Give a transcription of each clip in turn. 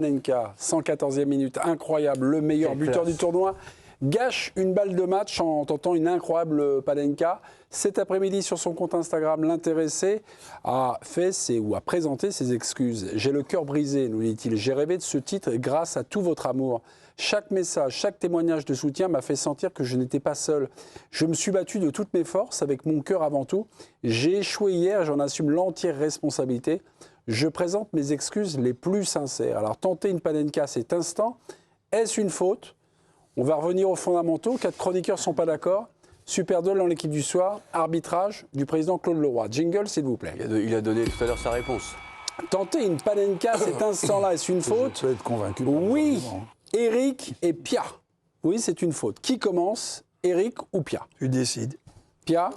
Panenka, 114e minute, incroyable, le meilleur buteur du tournoi, gâche une balle de match en tentant une incroyable Panenka. Cet après-midi, sur son compte Instagram, l'intéressé a présenté ses excuses. J'ai le cœur brisé, nous dit-il. J'ai rêvé de ce titre grâce à tout votre amour. Chaque message, chaque témoignage de soutien m'a fait sentir que je n'étais pas seul. Je me suis battu de toutes mes forces, avec mon cœur avant tout. J'ai échoué hier, j'en assume l'entière responsabilité. Je présente mes excuses les plus sincères. Alors, tenter une Panenka à cet instant, est-ce une faute? On va revenir aux fondamentaux. 4 chroniqueurs ne sont pas d'accord. Super Doll dans l'équipe du soir. Arbitrage du président Claude Leroy. Jingle, s'il vous plaît. Il a donné tout à l'heure sa réponse. Tenter une Panenka à cet instant-là, est-ce une faute? Je peux être convaincu. Oui, Eric et Pia. Oui, c'est une faute. Qui commence, Eric ou Pia? Tu décides. Pia?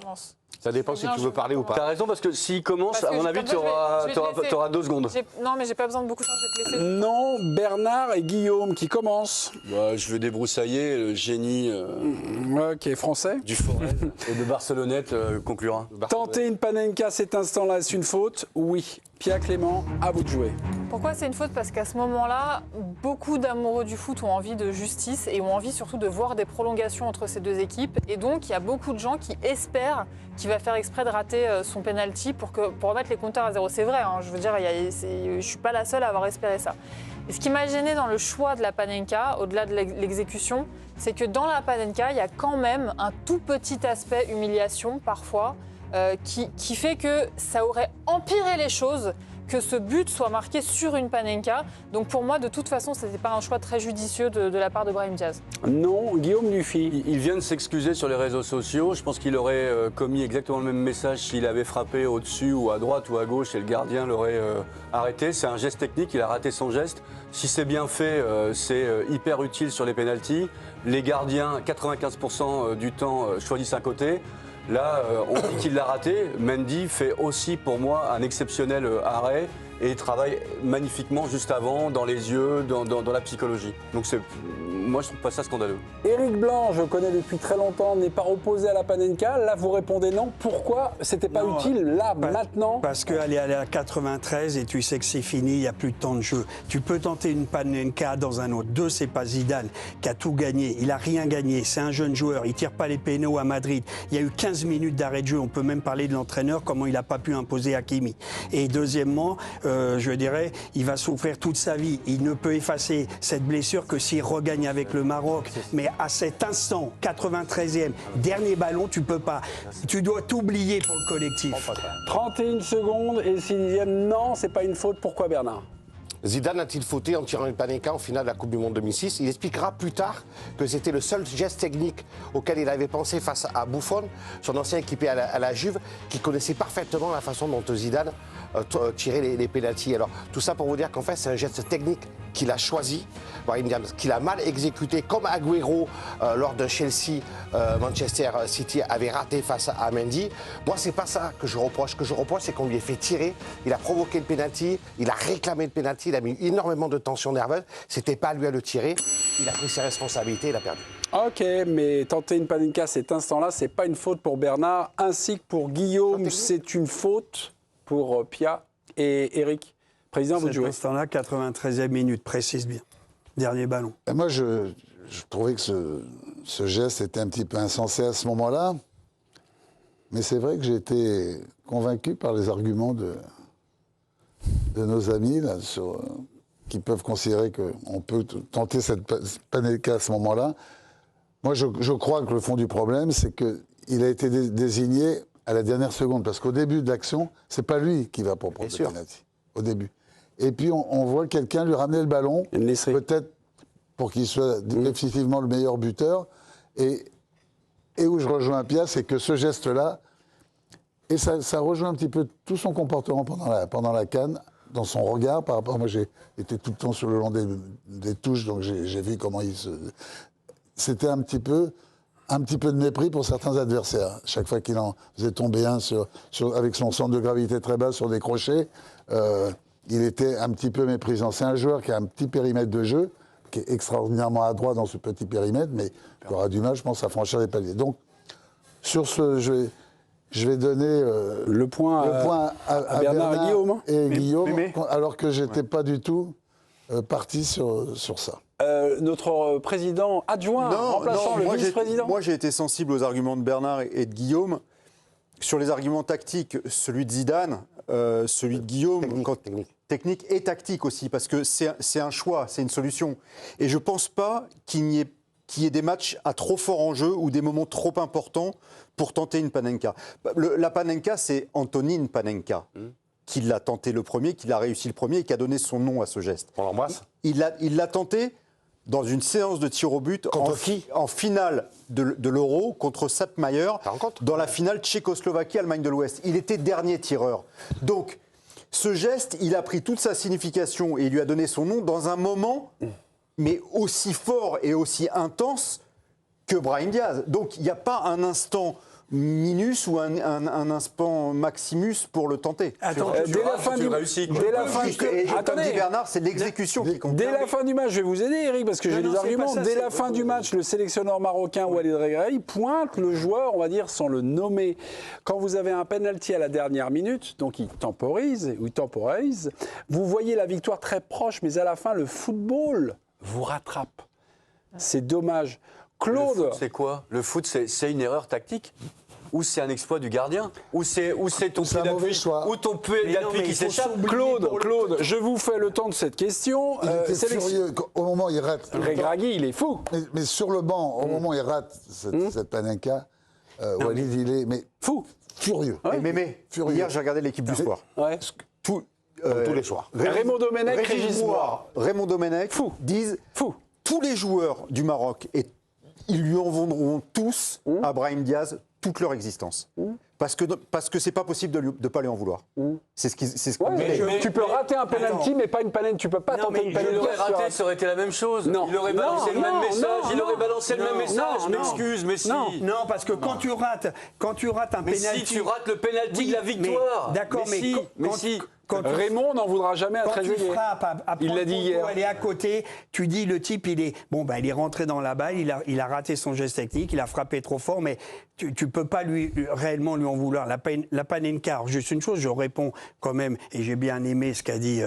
Ça dépend si tu veux parler ou pas. T'as raison, parce que s'il commence, Parce à que mon avis, tu auras 2 secondes. Non, mais j'ai pas besoin de beaucoup de temps, je vais te laisser. Non, Bernard et Guillaume qui commencent. Bah, je vais débroussailler, le génie Qui est français. du Forêt et de Barcelonnette conclura. Tenter une Panenka à cet instant-là, est-ce une faute? Oui. Pia Clément, à vous de jouer. Pourquoi c'est une faute? Parce qu'à ce moment-là, beaucoup d'amoureux du foot ont envie de justice et ont envie surtout de voir des prolongations entre ces deux équipes. Et donc, il y a beaucoup de gens qui espèrent qu'il va faire exprès de rater son penalty pour remettre les compteurs à zéro. C'est vrai, hein, je veux dire, je ne suis pas la seule à avoir espéré ça. Et ce qui m'a gêné dans le choix de la Panenka, au-delà de l'exécution, c'est que dans la Panenka, il y a quand même un tout petit aspect humiliation parfois qui fait que ça aurait empiré les choses que ce but soit marqué sur une Panenka. Donc pour moi, de toute façon, ce n'était pas un choix très judicieux de la part de Brahim Diaz. Non, Guillaume Dufy. Il vient de s'excuser sur les réseaux sociaux. Je pense qu'il aurait commis exactement le même message s'il avait frappé au-dessus ou à droite ou à gauche et le gardien l'aurait arrêté. C'est un geste technique, il a raté son geste. Si c'est bien fait, c'est hyper utile sur les pénaltys. Les gardiens, 95% du temps, choisissent un côté. Là, on dit qu'il l'a raté. Mendy fait aussi pour moi un exceptionnel arrêt et il travaille magnifiquement juste avant, dans les yeux, dans la psychologie. Donc moi, je trouve pas ça scandaleux. Éric Blanc, je connais depuis très longtemps, n'est pas opposé à la Panenka. Là, vous répondez non. Pourquoi c'était pas utile là, maintenant? Parce qu'elle est allée à 93 et tu sais que c'est fini, il n'y a plus de temps de jeu. Tu peux tenter une Panenka dans un autre. 2, c'est pas Zidane qui a tout gagné. Il a rien gagné. C'est un jeune joueur. Il tire pas les pénaux à Madrid. Il y a eu 15 minutes d'arrêt de jeu. On peut même parler de l'entraîneur, comment il n'a pas pu imposer Hakimi. Et deuxièmement, je dirais, il va souffrir toute sa vie. Il ne peut effacer cette blessure que s'il regagne avec le Maroc. Mais à cet instant, 93e, dernier ballon, tu peux pas. Tu dois t'oublier pour le collectif. 31 secondes et 6e, non, c'est pas une faute. Pourquoi Bernard? Zidane a-t-il fauté en tirant une Panenka en finale de la Coupe du Monde 2006? Il expliquera plus tard que c'était le seul geste technique auquel il avait pensé face à Buffon, son ancien équipier à la Juve, qui connaissait parfaitement la façon dont Zidane tirait les pénaltys. Alors tout ça pour vous dire qu'en fait c'est un geste technique qu'il a choisi, qu'il a mal exécuté, comme Agüero lors de Chelsea-Manchester City avait raté face à Mendy. Moi c'est pas ça que je reproche. Ce que je reproche, c'est qu'on lui ait fait tirer, il a provoqué le pénalty, il a réclamé le pénalty, il a mis énormément de tension nerveuse. C'était pas à lui à le tirer. Il a pris ses responsabilités, il a perdu. Ok, mais tenter une Panenka à cet instant-là, c'est pas une faute pour Bernard, ainsi que pour Guillaume, c'est une faute pour Pia et Eric. Président, vous jouez. Cet instant-là, 93e minute, précise bien. Dernier ballon. Et moi, je trouvais que ce geste était un petit peu insensé à ce moment-là. Mais c'est vrai que j'ai été convaincu par les arguments de nos amis là, qui peuvent considérer qu'on peut tenter cette Panenka à ce moment-là. Moi, je crois que le fond du problème, c'est qu'il a été désigné à la dernière seconde. Parce qu'au début de l'action, c'est pas lui qui va pour prendre le penalty. Au début. Et puis, on voit quelqu'un lui ramener le ballon, peut-être pour qu'il soit définitivement le meilleur buteur. Et où je rejoins Pia, c'est que ce geste-là, et ça rejoint un petit peu tout son comportement pendant la CAN, dans son regard, par rapport... Moi, j'ai été tout le temps sur le long des touches, donc j'ai vu comment il se... C'était un petit peu de mépris pour certains adversaires. Chaque fois qu'il en faisait tomber un avec son centre de gravité très bas sur des crochets, il était un petit peu méprisant. C'est un joueur qui a un petit périmètre de jeu, qui est extraordinairement adroit dans ce petit périmètre, mais qui aura du mal, je pense, à franchir les paliers. Donc, sur ce, je vais donner le point à Bernard et Guillaume. Alors que j'étais pas du tout parti sur ça. Notre président adjoint, remplaçant le vice-président. Moi, j'ai été sensible aux arguments de Bernard et de Guillaume. Sur les arguments tactiques, celui de Zidane, celui de Guillaume, technique et tactique aussi, parce que c'est un choix, c'est une solution. Et je ne pense pas qu'il y ait des matchs à trop fort enjeu ou des moments trop importants pour tenter une Panenka. La Panenka, c'est Antonine Panenka qui l'a tenté le premier, qui l'a réussi le premier et qui a donné son nom à ce geste. On l'embrasse. Il l'a tenté dans une séance de tir au but en finale de l'Euro contre Sepp Maier, dans la finale Tchécoslovaquie-Allemagne de l'Ouest. Il était dernier tireur. Donc, ce geste, il a pris toute sa signification et il lui a donné son nom dans un moment, mais aussi fort et aussi intense que Brahim Diaz. Donc, il n'y a pas un instant minus ou un instant maximus pour le tenter. Attends, dès la fin du match, comme dit Bernard, c'est l'exécution qui compte. Dès la fin du match, je vais vous aider, Eric, parce que j'ai des arguments. Dès la fin du match, le sélectionneur marocain Walid Regragui pointe le joueur, on va dire, sans le nommer. Quand vous avez un penalty à la dernière minute, donc il temporise, vous voyez la victoire très proche, mais à la fin, le football vous rattrape. C'est dommage. Claude. Le foot, c'est quoi? Le foot, c'est une erreur tactique? Ou c'est un exploit du gardien? Ou c'est ton pied d'appui? Ou ton pied d'appui qui s'échappe? Claude, je vous fais le temps de cette question. Il était furieux au moment où il rate. Regragui, il est fou. Mais sur le banc, au moment où il rate cette Panenka, Walid, il est fou. Furieux. Ouais. Mémé, hier, j'ai regardé l'équipe du soir. Ouais. Tous les soirs. Raymond Domenech, Régis Moir. Raymond Domenech disent tous les joueurs du Maroc, et ils lui en vendront tous à Brahim Diaz toute leur existence. Parce que c'est pas possible de ne pas lui en vouloir. C'est ce qu'on dit. Tu peux rater un penalty, mais pas une penalty. Tu peux pas tenter une penalty. Il aurait raté, ça aurait été la même chose. Non. Il aurait balancé le même message. Il aurait balancé le même message. Je m'excuse, mais si. Non, parce que quand tu rates un mais penalty, si tu rates le penalty de la victoire. D'accord, mais si. Raymond n'en voudra jamais à quand très tu frappes, il l'a dit hier. Elle est à côté, tu dis le type il est rentré dans la balle, il a raté son geste technique, il a frappé trop fort, mais tu peux pas réellement lui en vouloir. La Panenka, alors juste une chose, je réponds quand même, et j'ai bien aimé ce qu'a dit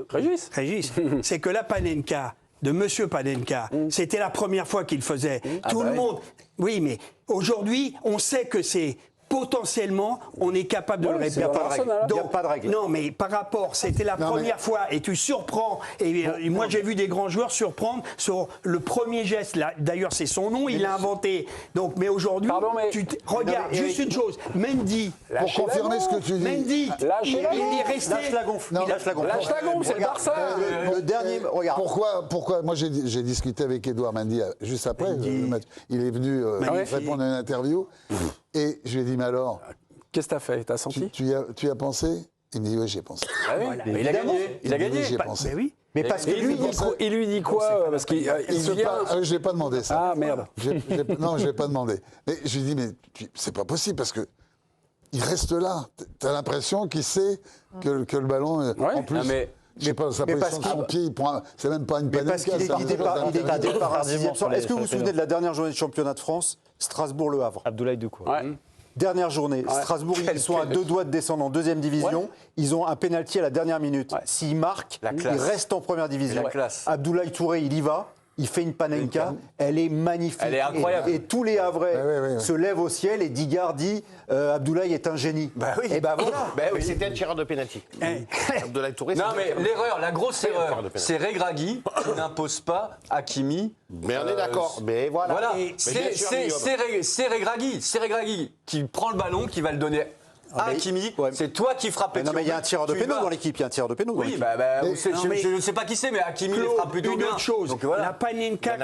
Régis, c'est que la Panenka de Monsieur Panenka, c'était la première fois qu'il faisait. Tout le monde. Oui, mais aujourd'hui, on sait que c'est potentiellement, on est capable de le répéter. Il n'y a pas de règle. Non, mais par rapport, c'était la première fois et tu surprends. Et moi, j'ai vu des grands joueurs surprendre sur le premier geste. D'ailleurs, c'est son nom, il l'a inventé. Donc, mais aujourd'hui, regarde, juste une chose. Mendy. Pour confirmer ce que tu dis. Mendy, il est resté. Lâche la gonfle. Lâche la gonfle, c'est le Barça. Le dernier, regarde. Pourquoi moi, j'ai discuté avec Edouard Mendy juste après le match. Il est venu répondre à une interview. Et je lui ai dit, mais alors... Qu'est-ce que t'as fait? T'as senti? Tu y as pensé? Il me dit, oui, j'y ai pensé. Ah oui, Voilà. mais il a gagné. Il a gagné. J'y ai pensé. Mais oui. Mais parce que il lui dit quoi? Parce qu'il vient... Je ne l'ai pas demandé, ça. Ah, merde. Non, je ne l'ai pas demandé. Mais je lui ai dit, mais c'est pas possible, parce que il reste là. Tu as l'impression qu'il sait que le ballon... En plus... Je sais pas, sa position de son pied, c'est même pas une panenka. Parce qu'il est guidé par un sixième sort. Est-ce que vous vous souvenez de la dernière journée de championnat de France, Strasbourg-Le Havre? Abdoulaye Doucouré. Dernière journée, Strasbourg, ils sont à 2 doigts de descendre en deuxième division. Ils ont un pénalty à la dernière minute. S'ils marquent, ils restent en première division. Abdoulaye Touré, il y va. Il fait une panenka, elle est magnifique. Elle est incroyable. Et tous les Havrais se lèvent au ciel et Digard dit Abdoulaye est un génie. Et ben voilà. C'était un tireur de pénalty. Abdoulaye Touré. Non, mais l'erreur, la grosse erreur, c'est Regragui qui n'impose pas Hakimi. Mais on est d'accord. Mais voilà. C'est Regragui qui prend le ballon, qui va le donner à Hakimi. C'est toi qui frappes. Non, mais il y a un tireur de pénal dans l'équipe. Il y a un tireur de pénal. Oui, je ne sais pas qui c'est, mais Hakimi les frappe plutôt bien. Une autre chose, la Panenka,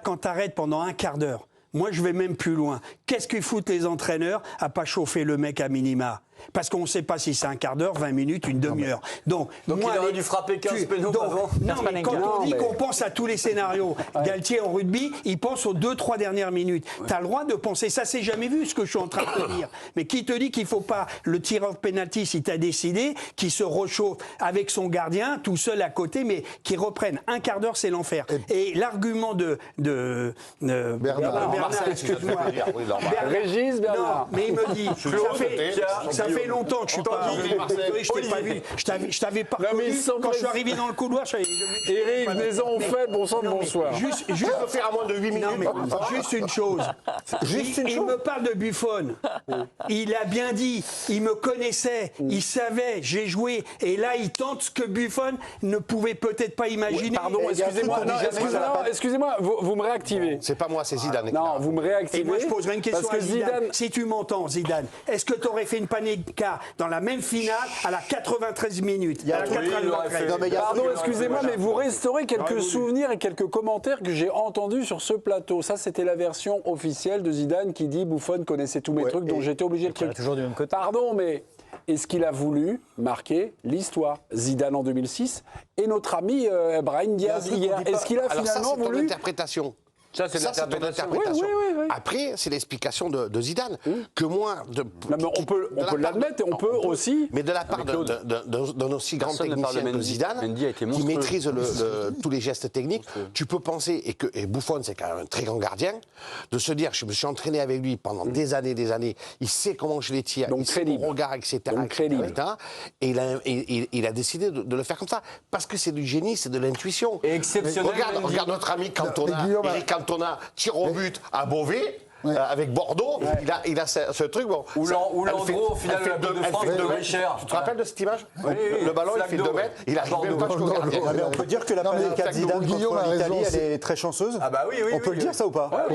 quand t'arrêtes pendant un quart d'heure, moi je vais même plus loin. Qu'est-ce qu'ils foutent les entraîneurs à pas chauffer le mec à minima? Parce qu'on ne sait pas si c'est un quart d'heure, 20 minutes, une demi-heure. Donc moi, il aurait dû frapper 15 pénaux avant. Non, mais quand on dit qu'on pense à tous les scénarios, Galtier en rugby, il pense aux 2-3 dernières minutes. Tu as le droit de penser, ça c'est jamais vu ce que je suis en train de te dire. Mais qui te dit qu'il ne faut pas le tireur de pénalty, si tu as décidé, qui se réchauffe avec son gardien, tout seul à côté, mais qui reprenne un quart d'heure, c'est l'enfer. Et l'argument de Bernard, excuse-moi. Régis, Bernard. Non, mais il me dit, ça fait longtemps que je suis pas. Je t'ai pas vu. Je t'avais pas reconnu. Quand je suis arrivé dans le couloir, Eric, des ans au fait, bon sang de bonsoir. Juste faire à moins de 8 minutes. non, mais juste une chose. Il me parle de Buffon. Il a bien dit, il me connaissait, il savait, j'ai joué. Et là, il tente ce que Buffon ne pouvait peut-être pas imaginer. Pardon, excusez-moi. Excusez-moi, vous me réactivez. C'est pas moi, c'est Zidane. Non, vous me réactivez. Et moi, je poserai une question parce que à Zidane. Si tu m'entends, Zidane, est-ce que tu aurais fait une Panenka dans la même finale à la 93 minutes à la 93. Pardon, excusez-moi, mais vous restaurez quelques souvenirs et quelques commentaires que j'ai entendus sur ce plateau. Ça, c'était la version officielle de Zidane qui dit Buffon connaissait tous mes trucs, donc j'étais obligé de truc. Toujours du même côté. Pardon, mais est-ce qu'il a voulu marquer l'histoire? Zidane en 2006 et notre ami Brahim Diaz hier. Est-ce qu'il a finalement voulu... C'est ton interprétation. Ça, c'est ton interprétation. Oui. Après, c'est l'explication de Zidane. Que moi... Non, mais on peut l'admettre et on peut aussi... Mais de la part d'un aussi grand technicien que Zidane, qui maîtrise tous les gestes techniques, tu peux penser, et Buffon, c'est quand même un très grand gardien, de se dire, je me suis entraîné avec lui pendant des années, il sait comment je les tire, il sait mon regard, etc. Et il a décidé de le faire comme ça. Parce que c'est du génie, c'est de l'intuition. Exceptionnel. Regarde notre ami Cantona, Cantona tire au but à Beauvais. Avec Bordeaux, il a ce truc. Bon, ou Landreau, au final, de France, de Richard. Tu te rappelles de cette image? Le ballon, il fait 2 mètres, il arrive même pas jusqu'au gardien. On peut dire que la Panenka de Zidane contre l'Italie, elle est très chanceuse. Ah bah oui. On peut le dire ça ou pas?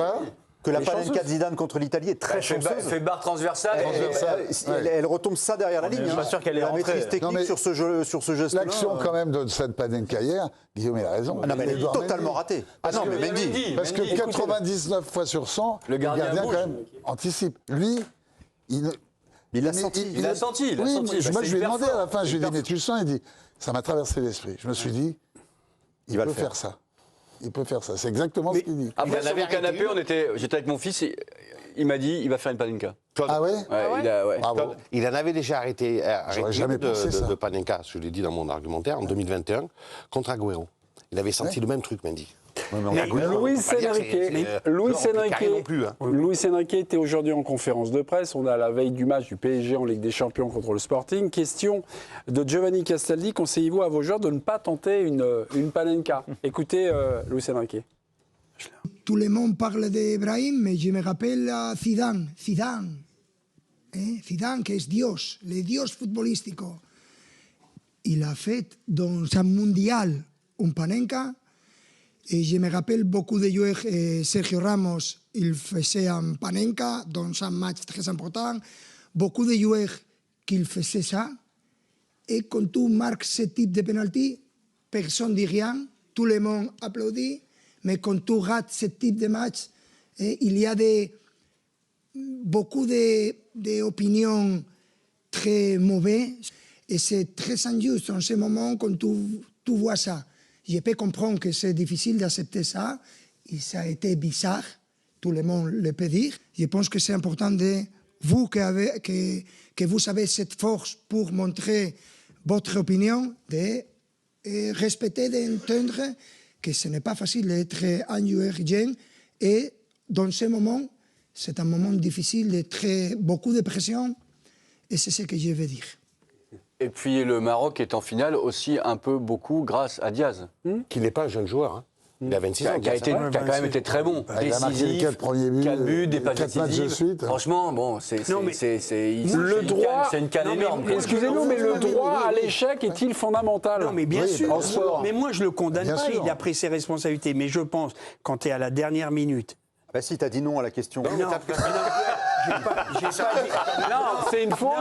Que la Panenka de Zidane contre l'Italie est très chanceuse. Fait barre transversale. Elle retombe ça derrière la ligne. Je suis pas sûr qu'elle est la rentrée. maîtrise technique sur ce geste. L'action quand même de cette Panenka hier, Guillaume a raison. Non, mais elle est totalement ratée. Ah non, mais Mendy. Parce que 99 fois sur 100, le gardien quand même anticipe. Lui, il l'a senti. Il l'a senti. Moi, je lui ai demandé à la fin, je lui ai dit, mais tu le sens? Il dit, ça m'a traversé l'esprit. Je me suis dit, il peut faire ça. Il peut faire ça. C'est exactement ce qu'il dit. Après, sur le canapé, j'étais avec mon fils, il m'a dit, il va faire une Panenka. Ah ouais? Il en avait déjà arrêté jamais pensé ça. de Panenka, je l'ai dit dans mon argumentaire, en 2021, contre Agüero. Il avait senti le même truc, Mendy. Luis Enrique était aujourd'hui en conférence de presse. On est à la veille du match du PSG en Ligue des Champions contre le Sporting. Question de Giovanni Castaldi. Conseillez-vous à vos joueurs de ne pas tenter une Panenka? Écoutez Luis Enrique. Tout le monde parle d'Ibrahim, mais je me rappelle Zidane. Zidane, qui est Dios, le Dios footballistico. Il a fait dans un mondial un Panenka. Et je me rappelle beaucoup de joueurs, Sergio Ramos, il faisait un Panenka dans un match très important. Beaucoup de joueurs qui faisaient ça. Et quand tu marques ce type de penalty, personne ne dit rien, tout le monde applaudit. Mais quand tu rates ce type de match, il y a beaucoup d'opinions très mauvaises. Et c'est très injuste en ce moment quand tu vois ça. Je peux comprendre que c'est difficile d'accepter ça, et ça a été bizarre, tout le monde le peut dire. Je pense que c'est important de vous que vous avez cette force pour montrer votre opinion, de respecter, d'entendre que ce n'est pas facile d'être un joueur jeune, et dans ce moment, c'est un moment difficile, beaucoup de pression, et c'est ce que je veux dire. Et puis le Maroc est en finale aussi un peu beaucoup grâce à Diaz. Qui n'est pas un jeune joueur. Hein. Il a 26 ans. Qui a quand même été très bon. Il a marqué les 4 premiers buts, 4 buts, des passes 4 matchs de suite. Franchement, bon, c'est une canne énorme. Excusez-nous, mais le droit à l'échec est-il fondamental? Non, mais bien sûr. En sport. Mais moi, je le condamne pas. Il a pris ses responsabilités. Mais je pense, quand tu es à la dernière minute. Bah si, t'as dit non à la question. Non, c'est une faute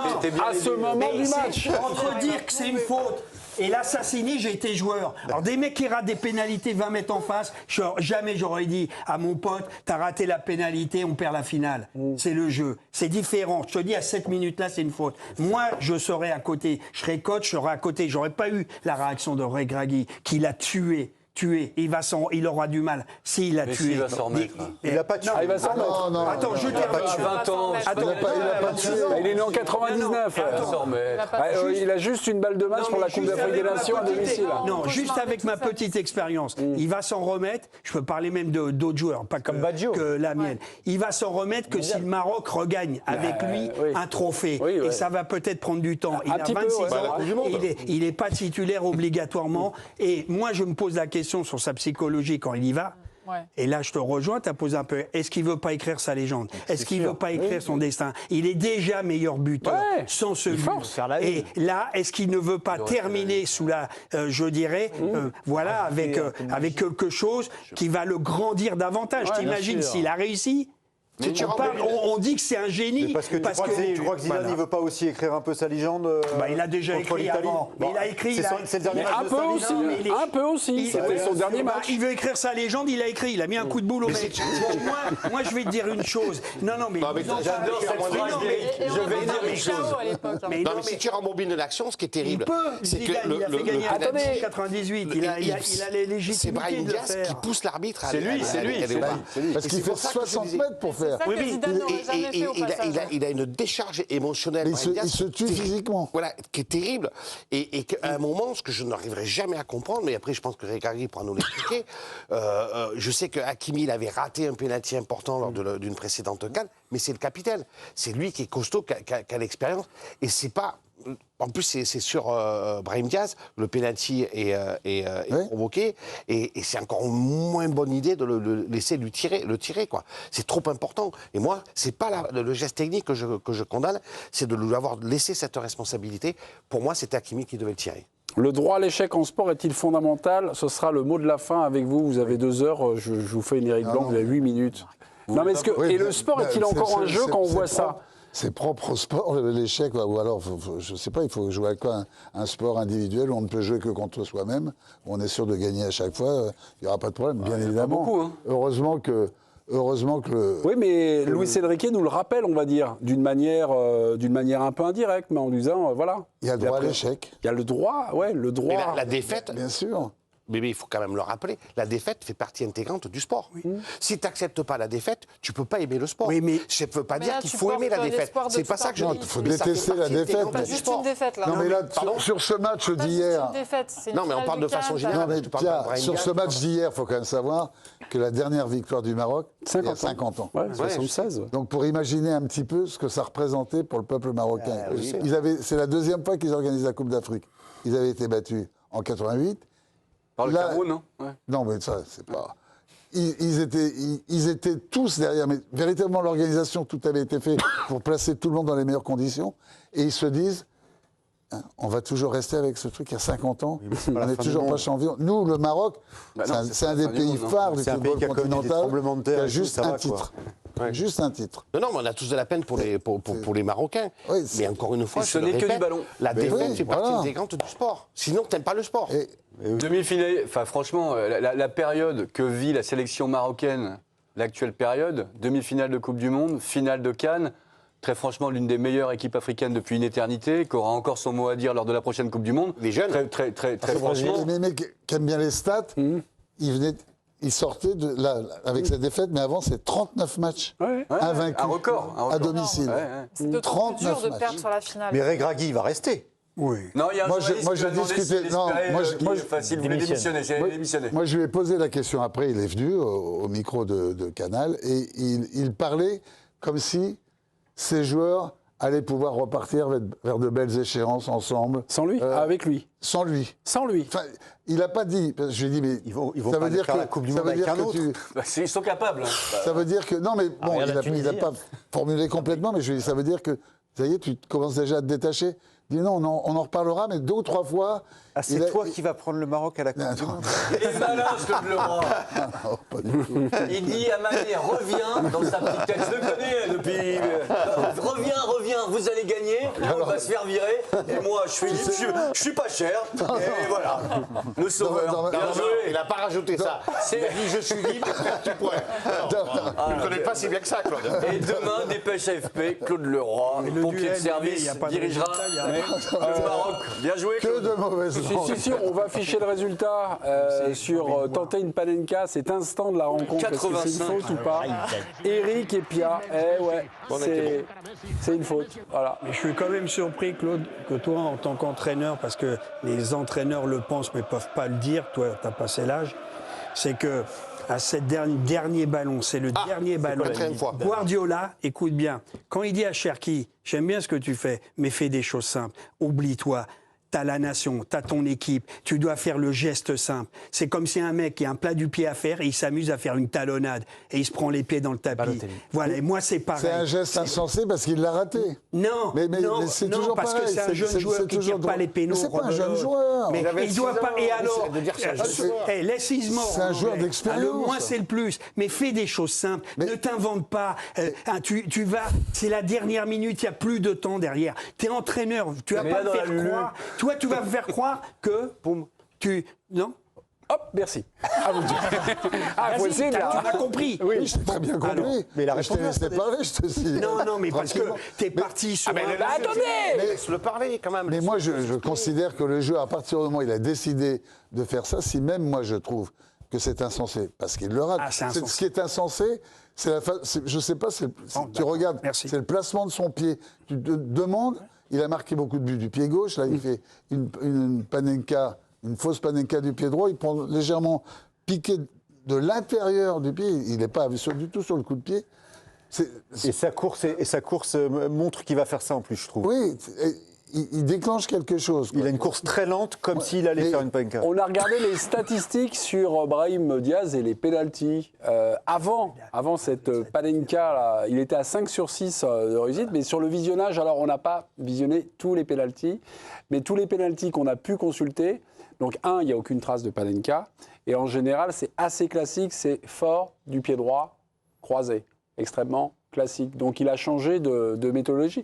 à ce moment du match. Entre dire que c'est une faute et l'assassiner, j'ai été joueur. Alors des mecs qui ratent des pénalités 20 mètres en face, jamais j'aurais dit à mon pote, t'as raté la pénalité, on perd la finale. C'est le jeu. C'est différent. Je te dis, à cette minute-là, c'est une faute. Moi, je serais à côté. Je serais coach, je serais à côté. J'aurais pas eu la réaction de Regragui, qui l'a tué. tué. Il aura du mal. S'il a Mais tué. s'il va s'en remettre. Il n'a pas tué. Ah, il va s'en remettre. Non, Attends, je Il a pas termine. tué 20 ans. Attends, il a pas tué. Il est né en 99. Il s'en remet. Il a juste une balle de match pour la Coupe d'Afrique des Nations à domicile. Non, juste avec ma petite expérience. Il va s'en remettre. Je peux parler même d'autres joueurs, pas comme Baggio. que la mienne. Il va s'en remettre que si le Maroc regagne avec lui oui. un trophée. Oui, ouais. Et ça va peut-être prendre du temps. Il Un a petit peu, 26 ouais. ans. Coupe du Monde. Il n'est pas titulaire obligatoirement. Et moi, je me pose la question sur sa psychologie quand il y va. Ouais. Et là, je te rejoins, tu as posé un peu. Est-ce qu'il ne veut pas écrire sa légende? Est-ce qu'il ne veut pas écrire son destin? Il est déjà meilleur buteur Ouais. sans ce but. faire la Et là, est-ce qu'il ne veut pas terminer sous la, je dirais, voilà, avec quelque chose qui va le grandir davantage? T'imagines sûr. s'il a réussi? On dit que c'est un génie. Mais parce que tu crois que Zidane, voilà. il veut pas aussi écrire un peu sa légende Il a déjà contre écrit l'Italie. avant. Mais il a écrit. C'est le dernier match Un de peu sa vie. aussi. mais il est- Un peu aussi. C'était son dernier match. Il veut écrire sa légende, il a écrit. Il a mis un coup de boule au mec. Moi, je vais te dire une chose. Non, mais. J'adore cette phrase d'Eric. Et on Je vais avait dire un une chose. chaos à l'époque. hein. Mais Non, mais si tu rembobines de l'action, ce qui est il terrible, peut. c'est que Zidane, il a fait gagner Attendez. en 98. Il a les c'est légitimités Brahim de le Diaz qui faire. pousse l'arbitre à C'est lui, c'est lui, aller au c'est bar. lui. Parce Et qu'il c'est fait pour ça que je 60 disais- mètres pour C'est faire. ça que Zidane n'aurait jamais fait au passage. Il a une décharge émotionnelle. Mais Brahim Diaz, il se tue qui- physiquement. Voilà, qui est terrible. Et qu'à un moment, ce que je n'arriverai jamais à comprendre, mais après, je pense que Regragui pourra nous l'expliquer. Je sais que Hakimi, il avait raté un pénalty important lors d'une précédente CAN, mais c'est le capitaine. C'est lui qui est costaud, qui a l'expérience. Et c'est pas. En plus, c'est sur Brahim Diaz, le pénalty est Oui. provoqué, et c'est encore moins bonne idée de le laisser le tirer, quoi. C'est trop important. Et moi, c'est pas le geste technique que je condamne, c'est de lui avoir laissé cette responsabilité. Pour moi, c'était Hakimi qui devait le tirer. Le droit à l'échec en sport est-il fondamental? Ce sera le mot de la fin avec vous. Vous avez 2 heures. Je vous fais une Éric Blanc. non, Vous avez 8 minutes. Non, mais est-ce que, Oui, et le mais- sport mais est-il encore un jeu quand on voit ça? C'est propre au sport, l'échec, ou alors, je ne sais pas, il faut jouer à quoi? Un sport individuel où on ne peut jouer que contre soi-même, où on est sûr de gagner à chaque fois, il n'y aura pas de problème, bien évidemment. beaucoup, hein. Heureusement que le... Oui, mais Luis Enrique nous le rappelle, on va dire, d'une manière un peu indirecte, mais en lui disant, voilà. Il y a le Et droit à après, l'échec, Il y a le droit, ouais, le droit. Et la défaite, bien sûr. mais il faut quand même le rappeler, la défaite fait partie intégrante du sport. Si tu n'acceptes pas la défaite, tu ne peux pas aimer le sport. Oui, mais- Ça ne veut pas Mais dire là, qu'il tu faut aimer la portes défaite. l'espoir de C'est tout pas ça que je un dis. pays. faut Mais ça fait détester la partie défaite. intégrante Pas du juste sport. une défaite, là. Non, mais là, Pardon sur ce match Pas juste d'hier... une défaite, c'est une Non, mais on finale parle de façon Cannes, générale. Non, mais Tu parles pas de Pierre, Brahim sur Diaz. ce match d'hier, il faut quand même savoir que la dernière victoire du Maroc, il y a 50 ans. Ouais, 76. Donc pour imaginer un petit peu ce que ça représentait pour le peuple marocain. C'est la deuxième fois qu'ils organisent la Coupe d'Afrique. Ils avaient été battus en 88. Par le Là- Cameroun, non? Ouais. Non, mais ça, c'est pas... Ils étaient tous derrière, mais véritablement l'organisation, tout avait été fait pour placer tout le monde dans les meilleures conditions. Et ils se disent, hein, on va toujours rester avec ce truc il y a 50 50 ans. pas la On n'est fin du toujours pas monde. champion. Nous, le Maroc, Bah non, c'est un pas la des fin du pays monde, non. phares du C'est un pays football qui a connu des continental tremblements de terre qui a et tout, juste ça va, un quoi. titre. Juste un titre. Non, mais on a tous de la peine pour les Marocains. Oui, mais encore une fois, Et ce je le n'est que du répète, ballon. la Mais défaite oui, fait partie voilà. intégrante du sport. Sinon, tu n'aimes pas le sport. Et Demi-finale, enfin franchement, la période que vit la sélection marocaine, l'actuelle période, demi-finale de Coupe du Monde, finale de Cannes, très franchement l'une des meilleures équipes africaines depuis une éternité, qui aura encore son mot à dire lors de la prochaine Coupe du Monde. Les jeunes. Très franchement. les mecs qui aiment bien les stats, ils sortaient avec cette défaite, mais avant, c'est 39 matchs Ouais. invaincus un record. à domicile. Ouais, ouais. C'est d'autant plus dur 39 de matchs. perdre sur la finale. Mais Regragui, il va rester. Oui. Non, il y a un Moi, journaliste moi, qui lui a je demandé discutais- s'il non, espérait, moi, s'il voulait démissionner. J'ai démissionné. Moi, je lui ai posé la question après, il est venu au micro de Canal, et il parlait comme si ces joueurs allaient pouvoir repartir vers de belles échéances ensemble. Sans lui? Avec lui. Sans lui. Sans lui. Enfin, il n'a pas dit. Parce que je lui ai dit, mais Ils vont ça pas veut dire faire que la Coupe du ça Monde veut avec dire un que autre. Bah, ils sont capables. Hein. ça veut dire que non, mais bon, regarde la il n'a Tunisie. pas formulé complètement, mais je lui ai dit, ça veut dire que ça y est, tu commences déjà à te détacher. Il dit non, on en reparlera, mais 2 ou 3 fois. Ah, c'est toi qui vas prendre le Maroc à la Coupe du Monde. Il est malin, ce Claude Leroy. Non, pas du tout. Il dit à Mané, reviens dans sa petite tête. Je le connais depuis. Reviens, vous allez gagner. On va se faire virer. Et moi, je suis pas cher. Et voilà. Le sauveur. Bien joué. Il n'a pas rajouté ça. C'est- Il a dit je suis libre, tu pourrais. Tu ne connais pas si bien que ça, Claude. Et demain, dépêche AFP, Claude Leroy, le pompier de duel, il y service, a pas de dirigera résultat, il y a rien. le Maroc. Bien joué, Que Claude. de mauvaises Si, on va afficher le résultat sur tenter une panenka, cet instant de la rencontre. Est-ce que c'est une faute ou pas? Eric et Pia, c'est une faute. Voilà. Mais je suis quand même surpris, Claude, que toi, en tant qu'entraîneur, parce que les entraîneurs le pensent mais ne peuvent pas le dire, toi, tu as passé l'âge, c'est que à ce dernier ballon, c'est le dernier ballon. Guardiola, écoute bien, quand il dit à Cherki, j'aime bien ce que tu fais, mais fais des choses simples, oublie-toi. T'as la nation, t'as ton équipe, tu dois faire le geste simple. C'est comme si un mec qui a un plat du pied à faire et il s'amuse à faire une talonnade et il se prend les pieds dans le tapis. Voilà, et moi c'est pareil. C'est un geste insensé parce qu'il l'a raté. Non, mais c'est toujours parce pareil. que c'est un jeune joueur qui ne tire pas les pénaux. C'est pas un jeune joueur. Mais il doit pas. Et alors, laisse-y mort. C'est un joueur d'expérience. Le moins c'est le plus. Mais fais des choses simples. Ne t'invente pas. Tu vas. C'est la dernière minute. Il y a plus de temps derrière. T'es entraîneur. Tu vas pas me faire croire. Toi, tu vas me faire croire que non. Hop, merci. À vous dire. Ah, faut essayer de tu m'as compris. Oui, j'ai très bien compris. Alors, mais la je t'ai laissé parler, je te dis. Non, mais parce que t'es parti sur. Attendez. Laisse-le parler quand même. Mais moi, je considère que le jeu, à partir du moment où il a décidé de faire ça, si même moi je trouve que c'est insensé, parce qu'il le rate. Ce qui est insensé, c'est je sais pas, tu regardes, c'est le placement de son pied. Tu te demandes. Il a marqué beaucoup de buts du pied gauche. Là, il fait une panenka, une fausse panenka du pied droit. Il prend légèrement piqué de l'intérieur du pied. Il n'est pas du tout sur le coup de pied. Et sa course montre qu'il va faire ça en plus, je trouve. Oui, il déclenche quelque chose. Il a une course très lente, comme s'il allait faire une panenka. On a regardé les statistiques sur Brahim Diaz et les pénaltys. Avant cette panenka, là, il était à 5 sur 6 de réussite, mais sur le visionnage, alors on n'a pas visionné tous les pénaltys, mais tous les pénaltys qu'on a pu consulter, donc il n'y a aucune trace de panenka, et en général, c'est assez classique, c'est fort du pied droit, croisé, extrêmement classique. Donc il a changé de méthodologie.